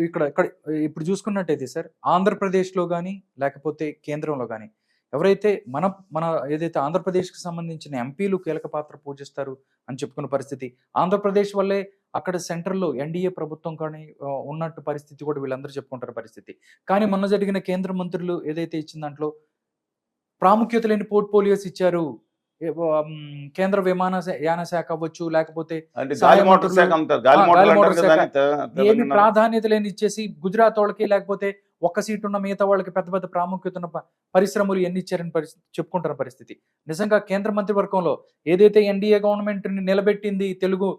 ఇక్కడ ఇక్కడ ఇప్పుడు చూసుకున్నట్టయితే సార్, ఆంధ్రప్రదేశ్‌లో గాని, లేకపోతే కేంద్రంలో గాని, ఎవరైతే మన మన ఏదైతే ఆంధ్రప్రదేశ్‌కి సంబంధించిన ఎంపీలు కీలక పాత్ర పోషిస్తారు అని చెప్పుకున్న పరిస్థితి. ఆంధ్రప్రదేశ్ వల్లే అక్కడ సెంట్రల్‌లో ఎన్‌డీఏ ప్రభుత్వం కానీ ఉన్నట్టు పరిస్థితి కూడా వీళ్ళందరూ చెప్పుకుంటారు పరిస్థితి. కానీ మొన్న జరిగిన కేంద్ర మంత్రులు ఏదైతే ఇచ్చిన దాంట్లో ప్రాముఖ్యత లేని పోర్ట్‌ఫోలియోస్ ఇచ్చారు. కేంద్ర యాన శాఖ అవ్వచ్చు, లేకపోతే అంటే సహాయ గాలి మోటార్ మంత్రులు శాఖ అంటారు. గాలి మోటార్లు గాలి అంటారు మోటార్ కదా శాఖ అని ఏమి తెలంగాణ ప్రాధాన్యత లేని ఇచ్చేసి గుజరాత్ వాళ్ళకి, లేకపోతే ఒక్క సీట్ ఉన్న మిగతా వాళ్ళకి పెద్ద పెద్ద ప్రాముఖ్యత ఉన్న పరిశ్రమలు ఎన్ని ఇచ్చారని చెప్పుకుంటున్న పరిస్థితి. నిజంగా కేంద్ర మంత్రివర్గంలో ఏదైతే ఎన్డీఏ గవర్నమెంట్ ని నిలబెట్టింది తెలుగు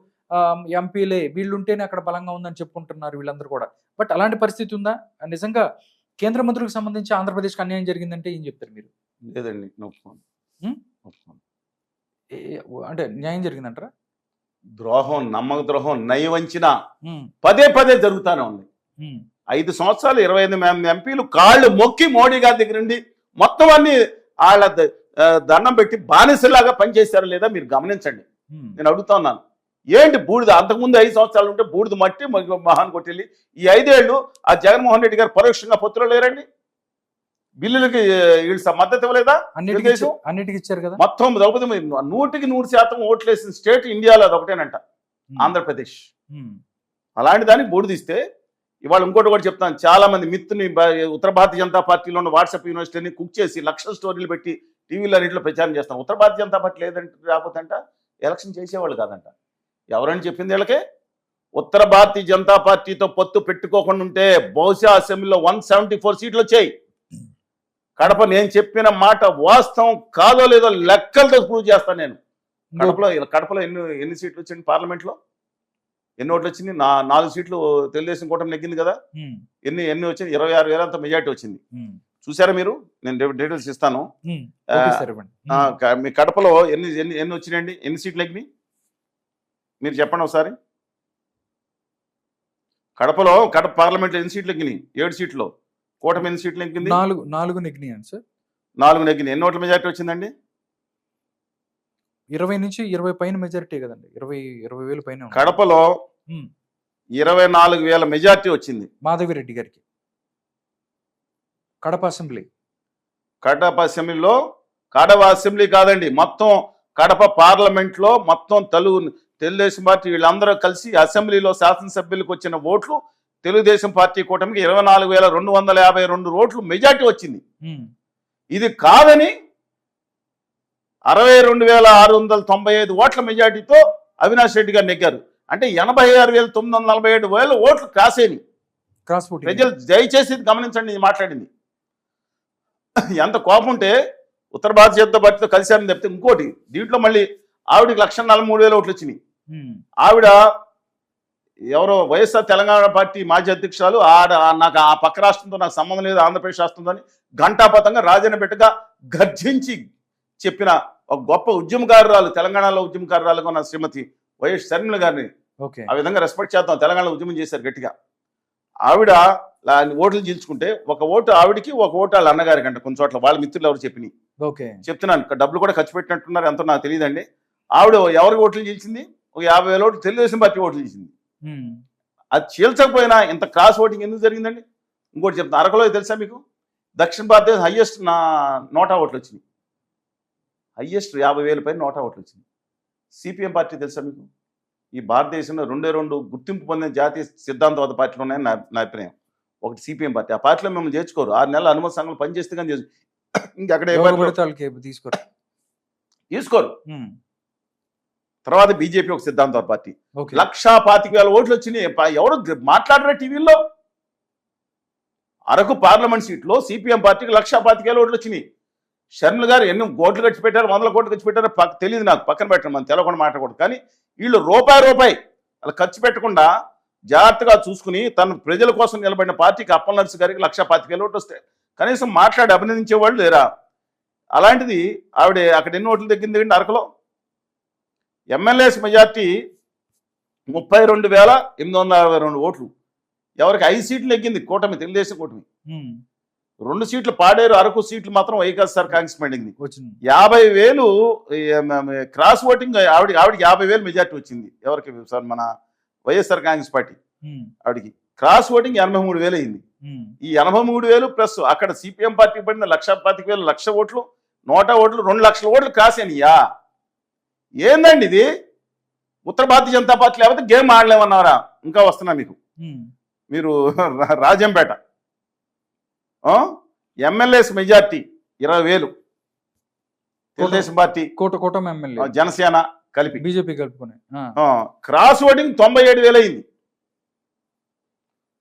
ఎంపీలే, వీళ్ళుంటేనే అక్కడ బలంగా ఉందని చెప్పుకుంటున్నారు వీళ్ళందరూ కూడా. బట్ అలాంటి పరిస్థితి ఉందా? నిజంగా కేంద్ర మంత్రులకు సంబంధించి ఆంధ్రప్రదేశ్కి అన్యాయం జరిగిందంటే ఏం చెప్తారు మీరు? లేదండి, ఒప్పుకోను. ఉం? ఒప్పుకోను. అంటే న్యాయం జరిగిందంటారా? ద్రోహం, నమ్మక ద్రోహం, నయవంచిన ఉం. పదే పదే జరుగుతానే ఉంది. ఉం. 5 సంవత్సరాలు 25 ఎంపీలు కాళ్ళు మొక్కి మోడీ గారి దగ్గర నుండి మొత్తం అన్ని వాళ్ళ దండం పెట్టి బానిసలాగా పనిచేశారు లేదా మీరు గమనించండి. ఉం. నేను అడుగుతా ఉన్నాను, ఏంటి బూడిద? అంతకుముందు 5 సంవత్సరాలు ఉంటే బూడిద మట్టి మహాన్ కొట్టెళ్ళి ఈ 5 ఏళ్ళు ఆ జగన్మోహన్ రెడ్డి గారు పరోక్షంగా పొత్తులు లేరండి. బిల్లులకి వీళ్ళు మద్దతు ఇవ్వలేదా? అన్నిటికీ ఇచ్చారు కదా. మొత్తం ద్రౌపది 100% ఓట్లేసిన స్టేట్ ఇండియాలో అది ఒకటేనంట, ఆంధ్రప్రదేశ్. అలాంటి దానికి బూడిదిస్తే ఇవాళ ఇంకోటి కూడా చెప్తాను, చాలా మంది మిత్తుని ఉత్తర భారతీయ జనతా పార్టీలో ఉన్న వాట్సాప్ యూనివర్సిటీని కుక్ చేసి లక్షల స్టోరీలు పెట్టి టీవీలో అన్నింటిలో ప్రచారం చేస్తాను. ఉత్తర భారతీయ జనతా పార్టీ లేదంటే రాకపోతే ఎలక్షన్ చేసేవాళ్ళు కాదంట. ఎవరని చెప్పింది వీళ్ళకే? ఉత్తర భారతీయ జనతా పార్టీతో పొత్తు పెట్టుకోకుండా ఉంటే బహుశా అసెంబ్లీలో 174 సీట్లు వచ్చాయి. కడప నేను చెప్పిన మాట వాస్తవం కాదో లేదో లెక్కలతో ప్రూవ్ చేస్తాను నేను. కడపలో ఎన్ని సీట్లు వచ్చింది? పార్లమెంట్లో ఎన్ని ఓట్లు వచ్చింది? 4 సీట్లు తెలుగుదేశం కూటమి నెగ్గింది కదా. ఎన్ని వచ్చింది? 26,000 అంత మెజార్టీ వచ్చింది. చూసారా మీరు? నేను డీటెయిల్స్ ఇస్తాను. మీ కడపలో ఎన్ని వచ్చినాయండి? ఎన్ని సీట్లు నెగ్గినాయి మీరు చెప్పండి ఒకసారి. కడప పార్లమెంట్లో ఎన్ని సీట్లు నెగ్గినాయి? 7 సీట్లు. కూటమి ఎన్ని సీట్లు నెగ్గింది? 4 నెగ్గినాయి సార్. 4 నెగ్గినాయి. ఎన్ని ఓట్ల మెజార్టీ వచ్చిందండి? 20 నుంచి 20 పైన మెజారిటీ కదండి. 20,000 పైన. కడపలో 24,000 మెజార్టీ వచ్చింది మాధవిరెడ్డి గారికి. కడప అసెంబ్లీ. కడప అసెంబ్లీ కాదండి, మొత్తం కడప పార్లమెంట్లో మొత్తం తెలుగుదేశం పార్టీ వీళ్ళందరూ కలిసి అసెంబ్లీలో శాసనసభ్యులకు వచ్చిన ఓట్లు తెలుగుదేశం పార్టీ కూటమికి 24,252 ఓట్లు మెజార్టీ వచ్చింది. ఇది కాదని 62,695 ఓట్ల మెజార్టీతో అవినాష్ రెడ్డి గారు నెగ్గారు. అంటే 86,947 ఓట్లు క్రాస్ అయినాయి. ప్రజలు దయచేసి గమనించండి ఇది మాట్లాడింది. ఎంత కోపం ఉంటే ఉత్తర భారతీయ జనతా పార్టీతో కలిశారని చెప్తే, ఇంకోటి దీంట్లో మళ్ళీ ఆవిడకి 1,43,000 ఓట్లు వచ్చినాయి. ఆవిడ ఎవరో వైఎస్ఆర్ తెలంగాణ పార్టీ మాజీ అధ్యక్షురాలు. నాకు ఆ పక్క రాష్ట్రంతో నాకు సంబంధం లేదు, ఆంధ్రప్రదేశ్ రాష్ట్రంతో ఘంటాపథంగా రాజన్న బిడ్డగా గర్జించి చెప్పిన ఒక గొప్ప ఉద్యమకారురాలు, తెలంగాణలో ఉద్యమకారురాలుగా ఉన్న శ్రీమతి వైఎస్ షర్మిల గారిని ఆ విధంగా రెస్పెక్ట్ చేద్దాం. తెలంగాణలో ఉద్యమం చేశారు గట్టిగా. ఆవిడ ఓట్లు చీల్చుకుంటే ఒక ఓటు ఆవిడికి, ఒక ఓటు వాళ్ళ అన్నగారికి అంట. కొన్ని చోట్ల వాళ్ళ మిత్రులు ఎవరు చెప్తున్నాను, డబ్బులు కూడా ఖర్చు పెట్టినట్టున్నారు, ఎంతో నాకు తెలియదండి. ఆవిడ ఎవరికి ఓట్లు చీల్చింది? ఒక 50,000 ఓట్లు తెలుగుదేశం పార్టీ ఓట్లు చీల్చింది. అది చీల్చకపోయినా ఇంత క్రాస్ ఓటింగ్ ఎందుకు జరిగిందండి? ఇంకోటి చెప్తాను, అరకులో తెలుసా మీకు? దక్షిణ భారతదేశం హైయెస్ట్ నోటా ఓట్లు వచ్చినాయి. హైయెస్ట్ 50,000 పైన నోటా ఓట్లు వచ్చింది. సిపిఎం పార్టీ తెలుసా మీకు? ఈ భారతదేశంలో 2 గుర్తింపు పొందిన జాతీయ సిద్ధాంతవాద పార్టీలు ఉన్నాయని నా అభిప్రాయం. ఒకటి సిపిఎం పార్టీ. ఆ పార్టీలో మిమ్మల్ని చేర్చుకోరు. 6 నెలల అనుమతి సంఘాలు పనిచేస్తే కానీ ఇంకక్కడ తీసుకోరు. తర్వాత బీజేపీ ఒక సిద్ధాంతవాద పార్టీ. 1,25,000 ఓట్లు వచ్చినాయి. ఎవరు మాట్లాడరా టీవీల్లో? అరకు పార్లమెంట్ సీట్లో సిపిఎం పార్టీకి 1,25,000 ఓట్లు వచ్చినాయి. షర్మిల గారు ఎన్ని కోట్లు ఖర్చు పెట్టారు, 100 కోట్లు ఖర్చు పెట్టారో తెలియదు నాకు, పక్కన పెట్టడం మనం తెలవకుండా మాట్లాడకూడదు. కానీ వీళ్ళు రూపాయి అలా ఖర్చు పెట్టకుండా జాగ్రత్తగా చూసుకుని తన ప్రజల కోసం నిలబడిన పార్టీకి అప్పలనర్సు గారికి 1,25,000 ఓట్లు వస్తాయి. కనీసం మాట్లాడి అభినందించేవాళ్ళు లేరా? అలాంటిది ఆవిడ అక్కడ ఎన్ని ఓట్లు తగ్గింది అరకులో? ఎమ్మెల్యేస్ మెజార్టీ 32,862 ఓట్లు. ఎవరికి 5 సీట్లు నెగ్గింది కూటమి, తెలుగుదేశం కూటమి. 2 సీట్లు పాడేరు, అరకు సీట్లు మాత్రం వైఎస్ఆర్ కాంగ్రెస్ పడింది. 50,000 క్రాస్ ఓటింగ్. ఆవిడకి 50,000 మెజార్టీ వచ్చింది. ఎవరికి సార్? మన వైఎస్ఆర్ కాంగ్రెస్ పార్టీ ఆవిడికి. క్రాస్ ఓటింగ్ 83,000 అయింది. ఈ 83,000 ప్లస్ అక్కడ సిపిఎం పార్టీ పడిన 1,25,000 లక్ష ఓట్లు 100 ఓట్లు 2 లక్షల ఓట్లు క్రాస్ అయినాయా? ఏందండి ఇది? ఉత్తర భారతీయ జనతా పార్టీ లేకపోతే గేమ్ ఆడలేమన్నారా? ఇంకా వస్తున్నా మీకు. మీరు Rajampet MLAs majority 20,000 Telugu Desam party కూటమి ఎమ్మెల్యే జనసేన కలిపి బీజేపీ కలుపుకుని క్రాస్ ఓటింగ్ 97,000 అయింది.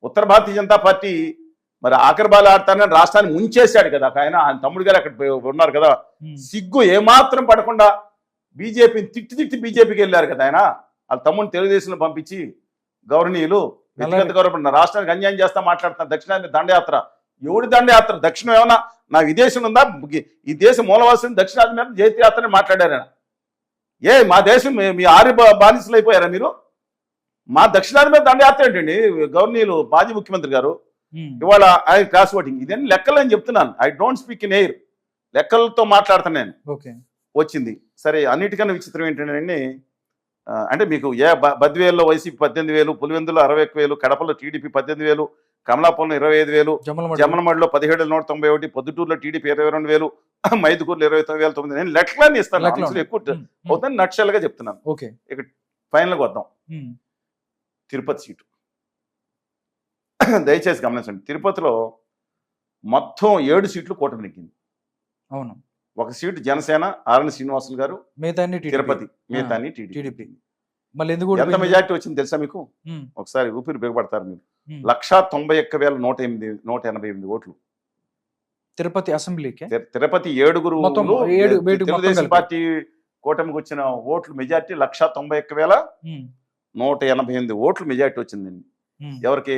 ఉత్తర భారతీయ జనతా పార్టీ మరి ఆఖరి బాల్ ఆడతానని రాష్ట్రాన్ని ముంచేశాడు కదా ఆయన తమ్ముడు గారు అక్కడ ఉన్నారు కదా. సిగ్గు ఏమాత్రం పడకుండా బీజేపీని తిట్టి బీజేపీకి వెళ్ళారు కదా ఆయన. వాళ్ళ తమ్ముడిని తెలుగుదేశంలో పంపించి గౌరవనీయులు వ్యక్తిగత గౌరవ రాష్ట్రానికి అన్యాయం చేస్తా మాట్లాడుతున్నారు. దక్షిణాది దండయాత్ర. ఎవడి దండయాత్ర? దక్షిణం ఏమన్నా నా విదేశం ఉందా? ఈ దేశం మూలవాసిని దక్షిణాది మీద జైత్రయాత్రని మాట్లాడారు ఆయన. మా దేశం మీ ఆర్య బానిసలు అయిపోయారా మీరు? మా దక్షిణాది మీద దండయాత్ర ఏంటండి? గవర్నీయులు మాజీ ముఖ్యమంత్రి గారు ఇవాళ ఆయన క్రాస్ ఓటింగ్ ఇదని లెక్కలు అని చెప్తున్నాను. I don't speak in air, లెక్కలతో మాట్లాడుతాను నేను. వచ్చింది సరే. అన్నిటికన్నా విచిత్రం ఏంటంటే అంటే మీకు బద్వేల్లో వైసీపీ 18,000, పులివెందులో 61,000, కడపలో టీడీపీ 18,000, కమలాపురంలో 25,000, జమ్మలమడిలో 1791, పొద్దుటూరులో టీడీపీ 22,000, మైదుకూరులో 29,900. నేను లెక్కలన్నీ ఇస్తాను, ఎక్కువ అవుతుంది నక్షలుగా చెప్తున్నాను. ఇక ఫైనల్గా వద్దాం. తిరుపతి సీటు దయచేసి గమనించండి. తిరుపతిలో మొత్తం 7 సీట్లు కూటమి నెగ్గింది. అవును. 1 సీటు జనసేన ఆర్ఎన్ శ్రీనివాసులు గారు, తిరుపతి మిగతాన్ని టీడీపీ. ఎంత మెజార్టీ వచ్చింది తెలుసా మీకు? ఒకసారి ఊపిరి బిగపడతారు మీరు. 191,108 ఓట్లు తిరుపతి అసెంబ్లీకి. తిరుపతి 7 తెలుగుదేశం పార్టీ కూటమికి వచ్చిన ఓట్లు మెజార్టీ 191,188 ఓట్లు మెజార్టీ వచ్చిందండి. ఎవరికి?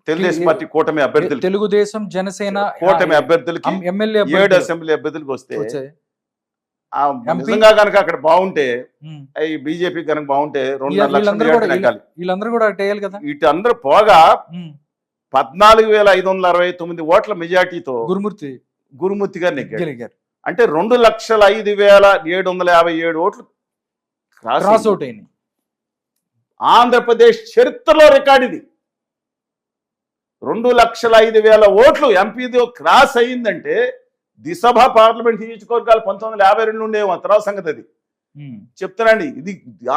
తెలుగుదేశం పార్టీ కూటమి అభ్యర్థులు, తెలుగుదేశం జనసేన కూటమి అభ్యర్థులకి 7 అసెంబ్లీ అభ్యర్థులకు వస్తే నిజంగా కనుక అక్కడ బాగుంటే ఈ బీజేపీ కనుక బాగుంటే 2.5 లక్షలు వీళ్ళందరూ కూడా కదా. ఇటు అందరూ పోగా 14,569 ఓట్ల మెజార్టీతో గురుమూర్తి గారు నెగ్గారు. అంటే 2,05,757 ఓట్లు క్రాస్ అవుట్ అయినాయి. ఆంధ్రప్రదేశ్ చరిత్రలో రికార్డు ఇది. 2,05,000 ఓట్లు ఎంపీతో క్రాస్ అయ్యిందంటే దిశభ పార్లమెంట్ నియోజకవర్గాలు 1952 ఉండేమో తర్వాత సంగతి అది చెప్తానండి. ఇది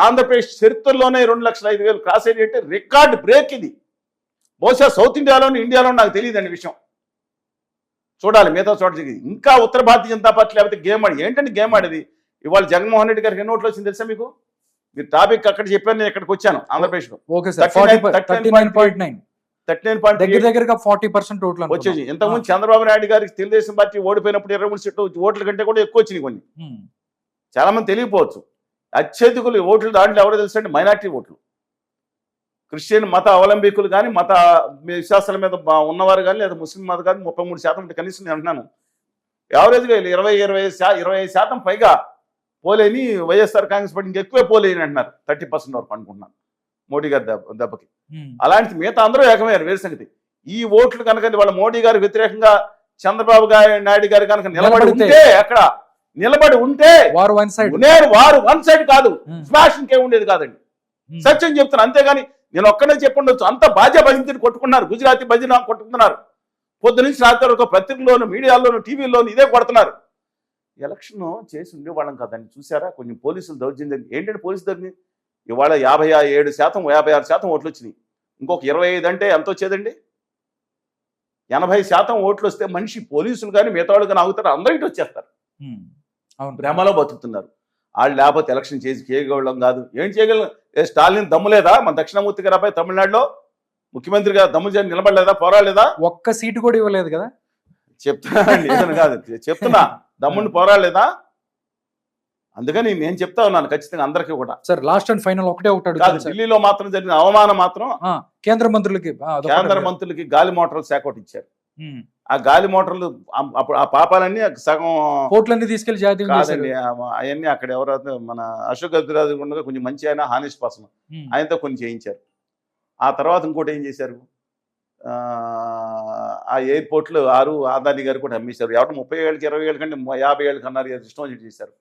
ఆంధ్రప్రదేశ్ చరిత్రలోనే 2,05,000 క్రాస్ అయ్యి అంటే రికార్డ్ బ్రేక్ ఇది. బహుశా సౌత్ ఇండియాలోని ఇండియాలో నాకు తెలియదండి విషయం. చూడాలి మిగతా చోట. ఇంకా ఉత్తర భారతీయ జనతా పార్టీ లేకపోతే గేమ్ ఆడి ఏంటంటే గేమ్ ఆడేది. ఇవాళ జగన్మోహన్ రెడ్డి గారికి ఎన్ని ఓట్లు వచ్చింది తెలుసా మీకు? మీరు టాపిక్ అక్కడ చెప్పాను, నేను ఇక్కడికి వచ్చాను ఆంధ్రప్రదేశ్ లో 40% ఓట్లు వచ్చేసి. ఇంతకుముందు చంద్రబాబు నాయుడు గారికి తెలుగుదేశం పార్టీ ఓడిపోయినప్పుడు 23 సీట్లు ఓట్ల కంటే కూడా ఎక్కువ వచ్చినాయి. కొన్ని చాలా మంది తెలియకపోవచ్చు. అత్యధికులు ఓట్లు దాంట్లో ఎవరో తెలుసండి? మైనార్టీ ఓట్లు. క్రిస్టియన్ మత అవలంబికులు కానీ మత విశ్వాసాల మీద ఉన్నవారు కానీ లేదా ముస్లిం మత కానీ 33% కనీసం నేను అంటున్నాను. యావరేజ్గా 25% పైగా పోలేని వైఎస్ఆర్ కాంగ్రెస్ పార్టీ ఇంకెక్కువే పోలేని అంటున్నారు. 30% వరకు అనుకుంటున్నాను మోడీ గారి దెబ్బకి. అలాంటి మిగతా అందరూ ఏకమయ్యారు. వేరే సంగతి. ఈ ఓట్లు కనుక వాళ్ళ మోడీ గారికి వ్యతిరేకంగా చంద్రబాబు నాయుడు గారు కనుక నిలబడి ఉంటే, అక్కడ నిలబడి ఉంటే వారు వన్ సైడ్ కాదు, స్మాష్ ఇంకే ఉండేది కాదండి. సత్యం చెప్తాను. అంతేగాని నేను ఒక్కడే చెప్పుండొచ్చు. అంత బాజా భజంతిని కొట్టుకున్నారు, గుజరాతీ భజన కొట్టుకున్నారు. పొద్దు నుంచి రాత్రి ఒక పత్రికలోను, మీడియాలోను, టీవీలోను ఇదే కొడుతున్నారు. ఎలక్షన్ చేసి ఉండేవాళ్ళం కదండి. చూసారా కొంచెం పోలీసులు దౌర్జన్యం ఏంటంటే పోలీసు దగ్గర ఇవాళ 57%, 56% ఓట్లు వచ్చినాయి. ఇంకొక 25 అంటే ఎంత వచ్చేదండి? 80% ఓట్లు వస్తే మనిషి పోలీసులు కానీ మిగతా వాళ్ళు కానీ ఆగుతారు, అందరూ ఇటు వచ్చేస్తారు. భ్రమలో బతుకుతున్నారు. వాళ్ళు లేకపోతే ఎలక్షన్ చేయగలం కాదు. ఏం చేయగలం? స్టాలిన్ దమ్ము లేదా? మన దక్షిణామూర్తి గారు అబ్బాయి తమిళనాడులో ముఖ్యమంత్రిగా దమ్ము చేసి నిలబడలేదా? పోరాడలేదా? ఒక్క సీటు కూడా ఇవ్వలేదు కదా. చెప్తున్నా కాదు, చెప్తున్నా దమ్ముని పోరాడలేదా? అందుకని నేను చెప్తా ఉన్నాను ఖచ్చితంగా అందరికీ కూడా. సార్ లాస్ట్ అండ్ ఫైనల్ ఒకటే ఢిల్లీలో మాత్రం జరిగిన అవమానం మాత్రం కేంద్ర మంత్రులకి గాలి మోటార్ల శాఖ ఒకటి ఇచ్చారు. ఆ గాలి మోటార్లు అప్పుడు ఆ పాపాలన్నీ సగం కోట్లన్నీ తీసుకెళ్లి జాతీయం కాదండి. అవన్నీ అక్కడ ఎవరైతే మన అశోక్ గజరాజు ఉండగా కొంచెం మంచి ఆయన హానెస్ట్ పర్సన్, ఆయనతో కొన్ని చేయించారు. ఆ తర్వాత ఇంకోటి ఏం చేశారు? ఆ ఎయిర్పోర్ట్లు 6 ఆదాని గారు కూడా అమ్మేశారు. ఎవరు 30 ఏళ్ళకి 20 ఏళ్ళ కంటే 50 ఏళ్ళకి అన్నారు. ఇష్టం చేశారు.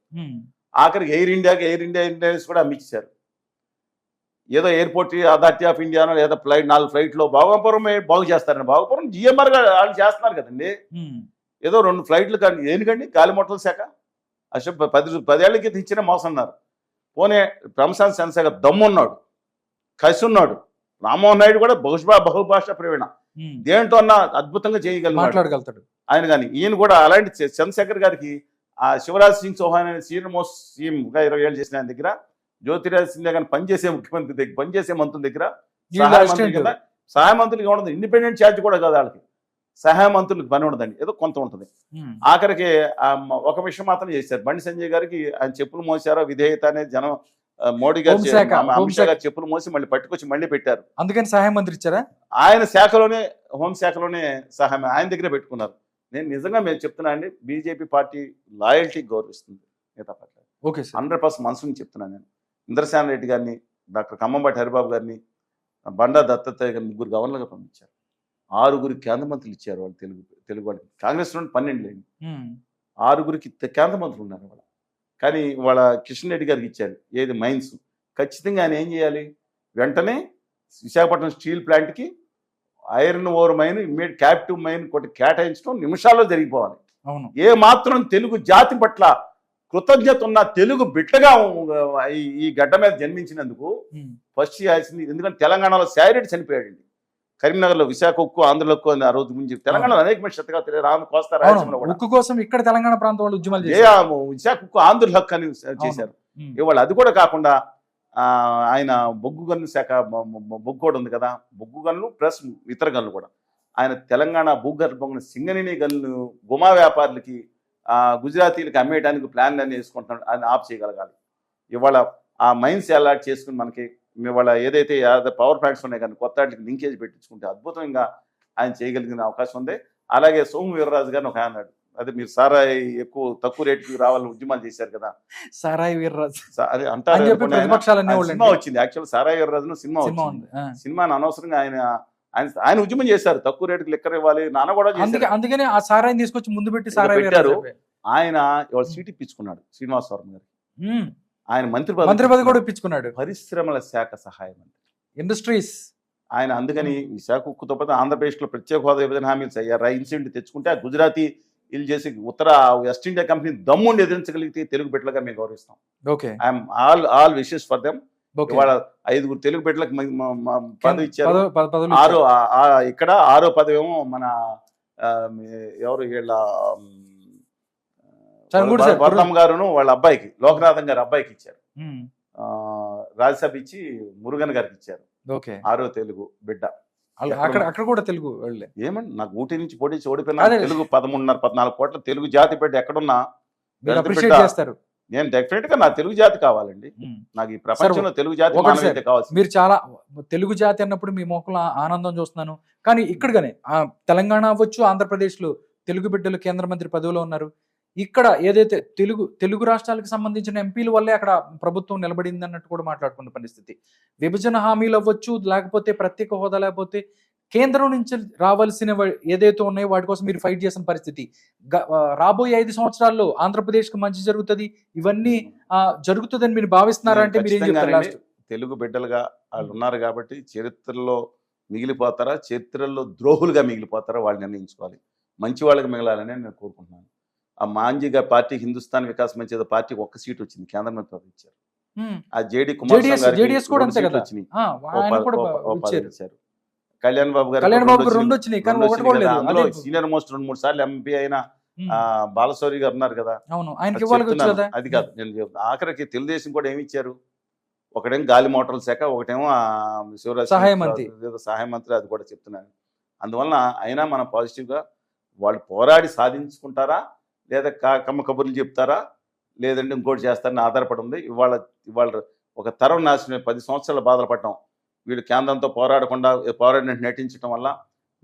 ఆఖరికి ఎయిర్ ఇండియాకి ఎయిర్ ఇండియా ఇండియన్స్ కూడా అమ్మించారు. ఏదో ఎయిర్పోర్ట్ అథారిటీ ఆఫ్ ఇండియానో లేదా 4 ఫ్లైట్లో భోగాపురం బాగు చేస్తారండి. భోగాపురం జిఎంఆర్గా వాళ్ళు చేస్తున్నారు కదండి. ఏదో 2 ఫ్లైట్లు కానీ దేనికండి గాలిమోటల శాఖ అసలు 10 ఏళ్ల క్రితం ఇచ్చిన మోసం అన్నారు. పోనీ ప్రమశాంత్ సెన్సాగ దమ్మున్నాడు, కసి ఉన్నాడు. రామ్మోహన్ నాయుడు కూడా బహుభాషా ప్రవీణ, దేంట్లో అన్నా అద్భుతంగా మాట్లాడగలుగుతాడు ఆయన. కానీ ఈయన కూడా అలాంటి చంద్రశేఖర్ గారికి ఆ శివరాజ్ సింగ్ చౌహాన్ అనే సీనియర్ మోస్ట్ సీఎంగా 20 ఏళ్ళు చేసిన ఆయన దగ్గర, జ్యోతిరాజ్ సింధియా కానీ పనిచేసే ముఖ్యమంత్రి దగ్గర, పనిచేసే మంత్రుల దగ్గర సహాయ మంత్రులకి ఉండదు. ఇండిపెండెంట్ ఛార్జ్ కూడా కాదు వాళ్ళకి, సహాయ మంత్రులకు పని ఉండదండి, ఏదో కొంత ఉంటుంది. ఆఖరికి ఒక విషయం మాత్రం చేశారు. బండి సంజయ్ గారికి ఆయన చెప్పులు మోసారో విధేయత అనేది జనం మోడీ గారు అమిత్ షా గారు చెప్పులు మోసి మళ్ళీ పట్టుకొచ్చి మళ్ళీ పెట్టారు. అందుకని సహాయ మంత్రి ఇచ్చారా? ఆయన శాఖలోనే హోంశాఖలోనే సహాయం ఆయన దగ్గరే పెట్టుకున్నారు. నేను నిజంగా మేము చెప్తున్నా అండి, బీజేపీ పార్టీ లాయల్టీ గౌరవిస్తుంది మిగతా పార్టీ. 100% మనసు నుంచి చెప్తున్నాను నేను. ఇంద్రసేన రెడ్డి గారిని, డాక్టర్ ఖమ్మంపాటి హరిబాబు గారిని, బండా దత్తాత్రేయ గారిని 3 గవర్నర్గా పంపించారు. 6 కేంద్ర మంత్రులు ఇచ్చారు వాళ్ళు తెలుగు వాళ్ళకి. కాంగ్రెస్ నుండి 12 లేండి, 6 కేంద్ర మంత్రులు ఉన్నారు వాళ్ళ. కానీ వాళ్ళ కిషన్ రెడ్డి గారికి ఇచ్చారు ఏది మైన్స్. ఖచ్చితంగా ఆయన ఏం చేయాలి, వెంటనే విశాఖపట్నం స్టీల్ ప్లాంట్కి iron ore mine immediate captive mine కొట్టి కేటాయించడం నిమిషాల్లో జరిగిపోవాలి. ఏ మాత్రం తెలుగు జాతి పట్ల కృతజ్ఞత ఉన్న తెలుగు బిడ్డగా ఈ గడ్డ మీద జన్మించినందుకు ఫస్ట్ చేయాల్సింది. ఎందుకంటే తెలంగాణలో శాయిరెడ్డి చనిపోయాడండి, కరీంనగర్లో విశాఖ ఉక్కు ఆంధ్రలో ఉక్కు అని ఆ రోజు గురించి తెలంగాణలో అనేక మంది శతగా తెలియదు. కోస్తా రాయలసీమలో ఉక్కు కోసం ఇక్కడ తెలంగాణ ప్రాంతం వాళ్ళు ఉద్యమాలు విశాఖ ఉక్కు ఆంధ్ర హక్కు అని చేశారు. ఇవాళ అది కూడా కాకుండా ఆయన బొగ్గు గన్ను శాఖ, బొగ్గు కూడా ఉంది కదా, బొగ్గు గన్ను ప్లస్ ఇతర గన్నులు కూడా ఆయన తెలంగాణ భూగర్భంగా సింగనిని గన్ను గుమా వ్యాపారులకి గుజరాతీలకు అమ్మేయడానికి ప్లాన్లు అన్ని వేసుకుంటున్నాడు. ఆయన ఆఫ్ చేయగలగాలి. ఇవాళ ఆ మైన్స్ అలాట్ చేసుకుని మనకి ఇవాళ ఏదైతే పవర్ ప్లాంట్స్ ఉన్నాయి కానీ కొత్త వాటికి లింకేజ్ పెట్టించుకుంటే అద్భుతంగా ఆయన చేయగలిగిన అవకాశం ఉంది. అలాగే సోము వీర్రాజు గారిని ఒక అన్నాడు, అదే మీరు సారాయి తక్కువ రేటుకి రావాలని ఉద్యమాలు చేశారు కదా, సారాయి వీర్రాజు అది అంటారు. సినిమా వచ్చింది యాక్చువల్ సారాయి వీర్రాజు సినిమా వచ్చింది. సినిమాని అనవసరంగా ఆయన ఉద్యమం చేశారు, తక్కువ రేటుకి లిక్కర్ ఇవ్వాలి, నాన్న కూడా అందుకని ఆ సారాయిని తీసుకొచ్చి ముందు పెట్టి సారాయి పెట్టారు. ఆయన ఇవాళ సీట్ ఇప్పించుకున్నాడు శ్రీనివాసవరం గారు, ఆయన మంత్రి పదవి కూడా ఇప్పించుకున్నాడు. పరిశ్రమల శాఖ సహాయ మంత్రి, ఇండస్ట్రీస్ ఆయన. అందుకని విశాఖ ఉక్కుతో పాటు ఆంధ్రప్రదేశ్లో ప్రత్యేక హోదా విభజన హామీలు అయ్యారు. ఇన్సెంటివ్ తెచ్చుకుంటే ఆ గుజరాతీ వీళ్ళు చేసి ఉత్తర వెస్ట్ ఇండియా కంపెనీ దమ్ముండి ఎదిరించగలిగితే తెలుగు బిడ్డలుగా మేము గౌరవిస్తాం. I'm all wishes for them. ఇవాళ 5 తెలుగు బిడ్డలకు పదవి ఇచ్చారు. ఇక్కడ 6వ పదవి ఏమో మన ఎవరు వీళ్ళ వరదమ్మ గారును వాళ్ళ అబ్బాయికి, లోకనాథం గారి అబ్బాయికి ఇచ్చారు. రాజ్యసభ ఇచ్చి మురుగన్ గారికి ఇచ్చారు. 6వ తెలుగు బిడ్డ. అక్కడ కూడా తెలుగు ఏమండి, నాకు ఊటీ నుంచి పోటీ ఓడిపోయినా తెలుగు 13.5-14 కోట్ల తెలుగు జాతి బిడ్డ ఎక్కడున్నా నేను డెఫినెట్ గా నా తెలుగు జాతి కావాలండి. నాకు ఈ ప్రపంచంలో తెలుగు జాతి కావాలి. మీరు చాలా తెలుగు జాతి అన్నప్పుడు మీ మొక్కల ఆనందం చూస్తున్నాను. కానీ ఇక్కడగానే తెలంగాణ అవ్వచ్చు, ఆంధ్రప్రదేశ్ లో తెలుగు బిడ్డలు కేంద్ర మంత్రి పదవిలో ఉన్నారు. ఇక్కడ ఏదైతే తెలుగు రాష్ట్రాలకు సంబంధించిన ఎంపీల వల్లే అక్కడ ప్రభుత్వం నిలబడింది అన్నట్టు కూడా మాట్లాడుకున్న పరిస్థితి. విభజన హామీలు అవ్వచ్చు, లేకపోతే ప్రత్యేక హోదా, లేకపోతే కేంద్రం నుంచి రావాల్సిన ఏదైతే ఉన్నాయో వాటి కోసం మీరు ఫైట్ చేసిన పరిస్థితి. రాబోయే 5 సంవత్సరాల్లో ఆంధ్రప్రదేశ్ కు మంచి జరుగుతుంది, ఇవన్నీ జరుగుతుందని మీరు భావిస్తున్నారా? అంటే మీరు ఏం చెప్తారు? తెలుగు బిడ్డలుగా వాళ్ళు ఉన్నారు కాబట్టి చరిత్రలో మిగిలిపోతారా, చరిత్రలో ద్రోహులుగా మిగిలిపోతారా వాళ్ళు నిర్ణయించుకోవాలి. మంచి వాళ్ళకి మిగలాలని నేను కోరుకుంటున్నాను. ఆ మాంజీగా పార్టీ హిందుస్థాన్ వికాస్ మంచి పార్టీకి 1 సీట్ వచ్చింది, కేంద్ర మంత్రి ఇచ్చారు. ఆ జేడీ కుమార్ వచ్చినాయి, కళ్యాణ్ బాబు గారు అందులో సీనియర్ మోస్ట్ 2-3 సార్లు ఎంపీ అయిన బాలశౌరి గారు ఉన్నారు కదా, అది కాదు నేను ఆఖరికి తెలుగుదేశం కూడా ఏమి ఇచ్చారు, ఒకటేమో గాలి మోటార్ల శాఖ, ఒకటేమో శివరాజ్ సహాయ మంత్రి, అది కూడా చెప్తున్నాను. అందువలన అయినా మనం పాజిటివ్గా వాళ్ళు పోరాడి సాధించుకుంటారా, లేదా కమ్మ కబుర్లు చెప్తారా, లేదంటే ఇంకోటి చేస్తారని ఆధారపడి ఉంది. ఇవాళ ఒక తరం నాశనం, 10 సంవత్సరాల బాధలు పడ్డాం. వీళ్ళు కేంద్రంతో పోరాడినట్టు నటించడం వల్ల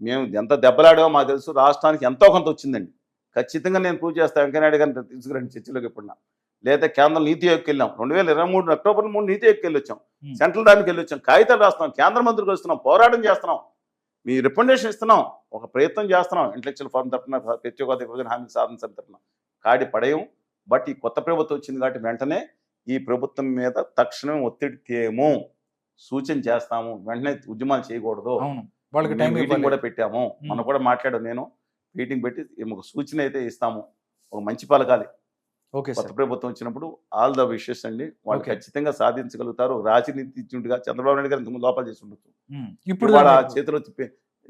మేము ఎంత దెబ్బలాడామో మాకు తెలుసు. రాష్ట్రానికి ఎంతో కొంత వచ్చిందండి, ఖచ్చితంగా నేను ప్రూవ్ చేస్తాను. వెంకయ్యనాయుడు గారిని తీసుకురండి చర్చలోకి ఎప్పుడున్నా, లేదా కేంద్రం నీతి ఆయోగ్కి వెళ్ళాం. 2023 అక్టోబర్ 3 నీతి ఆయోగ్కి వెళ్ళొచ్చాం, సెంట్రల్ దానికి వెళ్ళొచ్చాం, కాగితాలు రాస్తున్నాం, కేంద్ర మంత్రికి వస్తున్నాం, పోరాటం చేస్తున్నాం, మీ రికమెండేషన్ ఇస్తున్నాం, ఒక ప్రయత్నం చేస్తున్నాం. ఇంటలెక్చువల్ ఫార్మ్ తరఫున ప్రత్యేక విభజన హామీ సాధించిన తరఫున కాడి పడేయం. బట్ ఈ కొత్త ప్రభుత్వం వచ్చింది కాబట్టి వెంటనే ఈ ప్రభుత్వం మీద తక్షణం ఒత్తిడి తేము. సూచన చేస్తాము, వెంటనే ఉద్యమాలు చేయకూడదు, అవును, వాళ్ళకి మేము టైం మీటింగ్ ఇవ్వాలి. కూడా పెట్టాము, మొన్న కూడా మాట్లాడాను నేను, మీటింగ్ పెట్టి ఒక సూచన అయితే ఇస్తాము, ఒక మంచి పలకాలి. ఓకే కొత్త సార్. ప్రభుత్వం వచ్చినప్పుడు ఆల్ ద విషెస్ అండి, వాళ్ళు ఓకే. ఖచ్చితంగా సాధించగలుగుతారు. రాజనీతిజ్ఞుడిగా చంద్రబాబు నాయుడు గారు ఇంతకు లోపల చేసి ఉండొచ్చు, ఇప్పుడు ఇవాళ దాన్ని- చేతిలో తిప్పే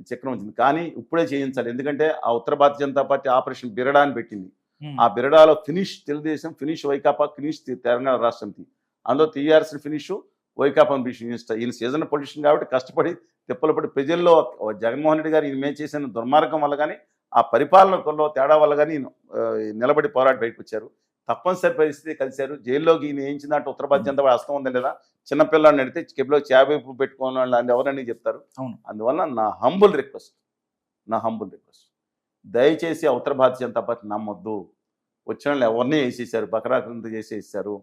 చక్రం వచ్చింది, కానీ ఇప్పుడే చేయించాలి. ఎందుకంటే ఆ ఉత్తర భారతీయ జనతా పార్టీ ఆపరేషన్ బిరడా అని పెట్టింది. ఉమ్, ఆ బిరడాలో finish Telugu Desam, finish Vaikapa, finish Telangana Rashtra Samithi, అందులో తీయాల్సిన ఫినిష్ వైకాపా ఫినిష్. ఈయన సీజన్ పొజిషన్ కాబట్టి కష్టపడి తిప్పలు పడి ప్రజల్లో జగన్మోహన్ రెడ్డి గారు ఈయన మేము చేసిన దుర్మార్గం వల్ల కానీ, ఆ పరిపాలనలో తేడా వల్ల కానీ నిలబడి పోరాడి బయటకు వచ్చారు. తప్పనిసరి పరిస్థితి కలిశారు. జైల్లోకి ఈయన వేయించిందంటే ఉత్తర భారతీయ జనతా పార్టీ హస్తం ఉందా లేదా? చిన్నపిల్లాడిని అడిగితే కెబిలో చాబేపు పెట్టుకున్న వాళ్ళు ఎవరని చెప్తారు. అవును. అందువల్ల నా హంబుల్ రిక్వెస్ట్, దయచేసి ఆ ఉత్తర భారతీయ జనతా పార్టీ నమ్మొద్దు. వచ్చిన వాళ్ళు ఎవరిని వేసేసారు, బకరా కింద చేసేసారు.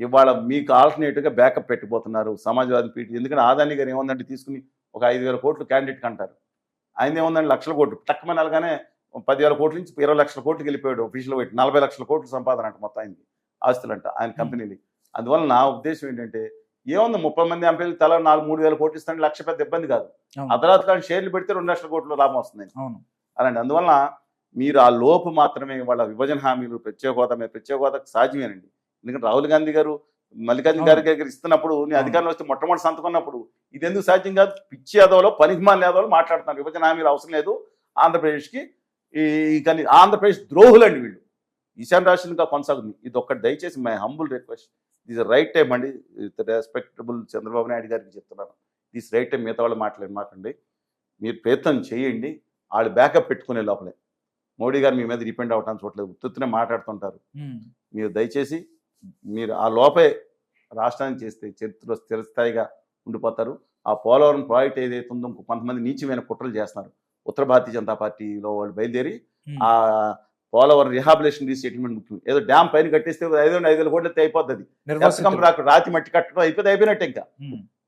ఇవాళ మీకు ఆల్టర్నేటివ్గా బ్యాకప్ పెట్టిపోతున్నారు సమాజ్వాదీ పీటీ. ఎందుకంటే ఆదాని గారు ఏముందంటే తీసుకుని ఒక 5,000 కోట్లు క్యాండిడేట్కి అంటారు, ఆయన ఏముందండి లక్షల కోట్లు టక్కుమని అలాగానే 10,000 కోట్ల నుంచి 20 లక్షల కోట్లకి వెళ్ళిపోయాడు. ఆఫీసులో పెట్టి 40 లక్షల కోట్లు సంపాదన అంట మొత్తం ఆయనకి, ఆస్తులంట ఆయన కంపెనీలు. అందువల్ల నా ఉద్దేశం ఏంటంటే, ఏముంది 30 మంది ఎంపీలు తల 3,000 కోట్లు ఇస్తాను, లక్ష పెద్ద ఇబ్బంది కాదు. అవును. అర్ధరాత్రి షేర్లు పెడితే 2 లక్షల కోట్లు లాభం వస్తుంది. అవును. అలాంటి అందువల్ల మీరు ఆ లోపు మాత్రమే వాళ్ళ విభజన హామీలు, ప్రత్యేక హోదా మీద ప్రత్యేక హోదాకు సాధ్యమేనండి. ఎందుకంటే రాహుల్ గాంధీ గారు మల్లికార్జున గారి దగ్గర ఇస్తున్నప్పుడు, నేను అధికారంలో వస్తే మొట్టమొదటి సంతకున్నప్పుడు ఇది ఎందుకు సాధ్యం కాదు, పిచ్చి యాదవ్లో పనికిమాలిన యాదవ్లో మాట్లాడుతున్నారు, విభజన హామీలు అవసరం లేదు ఆంధ్రప్రదేశ్కి. కానీ ఆంధ్రప్రదేశ్ ద్రోహులండి వీళ్ళు, ఈశాన్య రాష్ట్రంగా కొనసాగుతుంది. ఇది ఒక్కటి దయచేసి my humble request, this right time అండి, రెస్పెక్టబుల్ చంద్రబాబు నాయుడు గారికి చెప్తున్నాను, దిస్ రైట్ టైం. మిగతా వాళ్ళు మాట్లాడి మీరు ప్రయత్నం చేయండి, వాళ్ళు బ్యాకప్ పెట్టుకునే లోపలే. మోడీ గారు మీ మీద డిపెండ్ అవ్వటానికి చూడలేదు, ఉత్తునే మాట్లాడుతుంటారు. మీరు దయచేసి మీరు ఆ లోపే రాష్ట్రానికి చేస్తే చరిత్రలో స్థిరస్థాయిగా ఉండిపోతారు. ఆ పోలవరం ప్రాజెక్ట్ ఏదైతే ఉందో కొంతమంది నీచమైన కుట్రలు చేస్తున్నారు. ఉత్తర భారతీయ జనతా పార్టీలో వాళ్ళు బయలుదేరి ఆ పోలవరం రిహాబిలేషన్ రీసెటిల్మెంట్ ముఖ్యం, ఏదో డ్యామ్ పైన కట్టేస్తే 5,000 కోట్లు అయిపోతుంది, రాతి మట్టి కట్టడం అయిపోయినట్టే. ఇంకా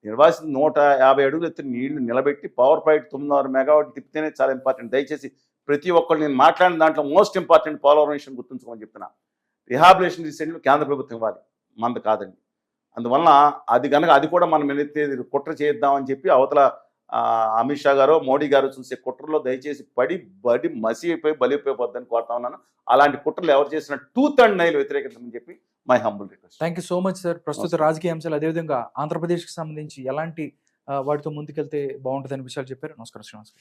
నిర్వాసిత 150 అడుగులు ఎత్తి నీళ్లు నిలబెట్టి పవర్ పాయింట్ 900 మెగావాట్ తిప్పితేనే చాలా ఇంపార్టెంట్. దయచేసి ప్రతి ఒక్కరు నేను మాట్లాడిన దాంట్లో మోస్ట్ ఇంపార్టెంట్ పోలవరం విషయం గుర్తుంచుకోమని చెప్తున్నా. రిహాబిలేషన్ రీసెంట్లు కేంద్ర ప్రభుత్వం ఇవ్వాలి, మంది కాదండి. అందువల్ల అది కనుక అది కూడా మనం కుట్ర చేద్దామని చెప్పి అవతల అమిత్ షా గారు, మోడీ గారు చూసే కుట్రలో దయచేసి బడి మసి అయిపోయి బలిపోయిపోద్దని కోరుతా ఉన్నాను. అలాంటి కుట్రలు ఎవరు చేసిన టూత్ అండ్ నైల్ వ్యతిరేకించమని చెప్పి my humble request. Thank you so much sir. ప్రస్తుత రాజకీయ అంశాలు, అదేవిధంగా ఆంధ్రప్రదేశ్కి సంబంధించి ఎలాంటి వాటితో ముందుకెళ్తే బాగుంటుంది అనే విషయాలు చెప్పారు. నమస్కారం శ్రీనివాస్.